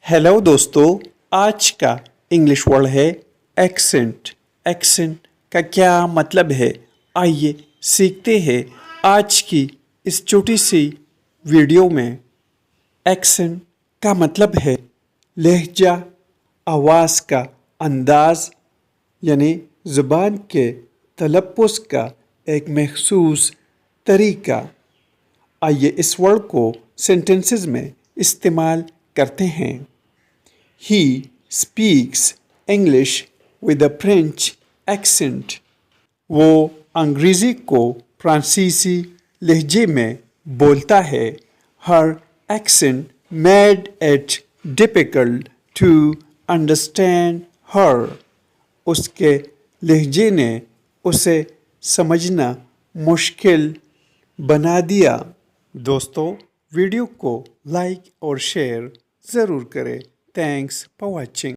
Hello दोस्तों, आज का इंग्लिश वर्ड है एक्सेंट। एक्सेंट का क्या मतलब है, आइए सीखते हैं आज की इस छोटी सी वीडियो में। एक्सेंट का मतलब है लहजा, आवाज़ का अंदाज, यानी ज़ुबान के तलफ़्फ़ुज़ का एक मख़सूस तरीका। आइए इस वर्ड को सेंटेंसेस में इस्तेमाल करते हैं। He speaks English with a French accent. वो अंग्रेज़ी को फ्रांसीसी लहजे में बोलता है। Her accent made it difficult to understand her. उसके लहजे ने उसे समझना मुश्किल बना दिया। दोस्तों, वीडियो को लाइक और शेयर ज़रूर करें। Thanks for watching.